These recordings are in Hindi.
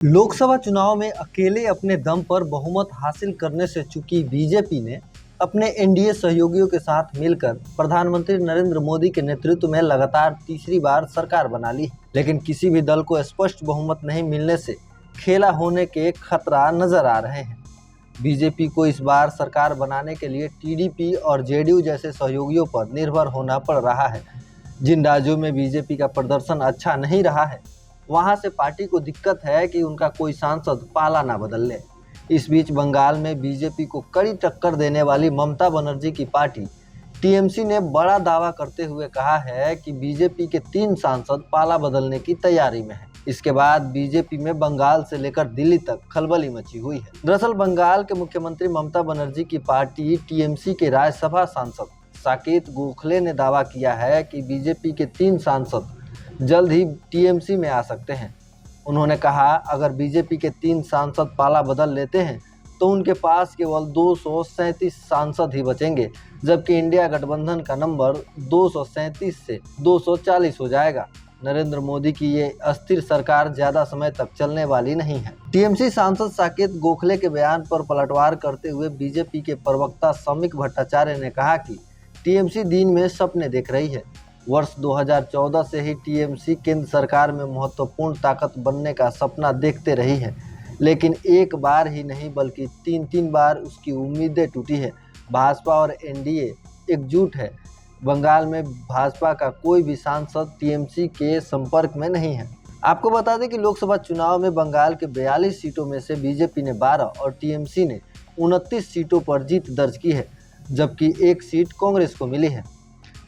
लोकसभा चुनाव में अकेले अपने दम पर बहुमत हासिल करने से चूकी बीजेपी ने अपने एनडीए सहयोगियों के साथ मिलकर प्रधानमंत्री नरेंद्र मोदी के नेतृत्व में लगातार तीसरी बार सरकार बना ली। लेकिन किसी भी दल को स्पष्ट बहुमत नहीं मिलने से खेला होने के खतरा नजर आ रहे हैं। बीजेपी को इस बार सरकार बनाने के लिए टीडीपी और जेडीयू जैसे सहयोगियों पर निर्भर होना पड़ रहा है। जिन राज्यों में बीजेपी का प्रदर्शन अच्छा नहीं रहा है, वहां से पार्टी को दिक्कत है कि उनका कोई सांसद पाला ना बदल ले। इस बीच बंगाल में बीजेपी को कड़ी टक्कर देने वाली ममता बनर्जी की पार्टी टीएमसी ने बड़ा दावा करते हुए कहा है कि बीजेपी के 3 सांसद पाला बदलने की तैयारी में हैं। इसके बाद बीजेपी में बंगाल से लेकर दिल्ली तक खलबली मची हुई है। दरअसल बंगाल के मुख्यमंत्री ममता बनर्जी की पार्टी टीएमसी के राज्यसभा सांसद साकेत गोखले ने दावा किया है कि बीजेपी के 3 सांसद जल्द ही टीएमसी में आ सकते हैं। उन्होंने कहा, अगर बीजेपी के 3 सांसद पाला बदल लेते हैं तो उनके पास केवल 237 सांसद ही बचेंगे, जबकि इंडिया गठबंधन का नंबर 237 से 240 हो जाएगा। नरेंद्र मोदी की ये अस्थिर सरकार ज्यादा समय तक चलने वाली नहीं है। टीएमसी सांसद साकेत गोखले के बयान पर पलटवार करते हुए बीजेपी के प्रवक्ता सौमिक भट्टाचार्य ने कहा कि टीएमसी दिन में सपने देख रही है। वर्ष 2014 से ही टीएमसी केंद्र सरकार में महत्वपूर्ण ताकत बनने का सपना देखते रही है, लेकिन एक बार ही नहीं बल्कि 3 बार उसकी उम्मीदें टूटी है। भाजपा और एनडीए एकजुट है। बंगाल में भाजपा का कोई भी सांसद टीएमसी के संपर्क में नहीं है। आपको बता दें कि लोकसभा चुनाव में बंगाल के 42 सीटों में से बीजेपी ने 12 और टीएमसी ने 29 सीटों पर जीत दर्ज की है, जबकि 1 सीट कांग्रेस को मिली है।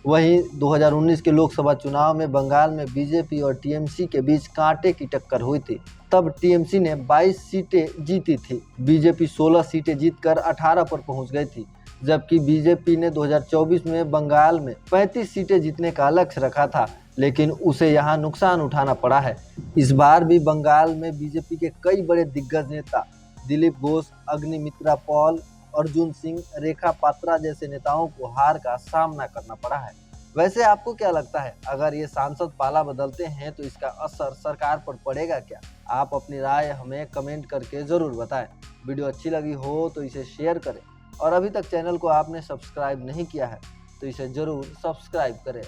वहीं 2019 के लोकसभा चुनाव में बंगाल में बीजेपी और टीएमसी के बीच कांटे की टक्कर हुई थी। तब टीएमसी ने 22 सीटें जीती थी। बीजेपी 16 सीटें जीतकर 18 पर पहुंच गई थी, जबकि बीजेपी ने 2024 में बंगाल में 35 सीटें जीतने का लक्ष्य रखा था, लेकिन उसे यहां नुकसान उठाना पड़ा है। इस बार भी बंगाल में बीजेपी के कई बड़े दिग्गज नेता दिलीप घोष, अग्निमित्रा पॉल, अर्जुन सिंह, रेखा पात्रा जैसे नेताओं को हार का सामना करना पड़ा है। वैसे आपको क्या लगता है, अगर ये सांसद पाला बदलते हैं तो इसका असर सरकार पर पड़ेगा क्या? आप अपनी राय हमें कमेंट करके जरूर बताएं। वीडियो अच्छी लगी हो तो इसे शेयर करें और अभी तक चैनल को आपने सब्सक्राइब नहीं किया है तो इसे जरूर सब्सक्राइब करें।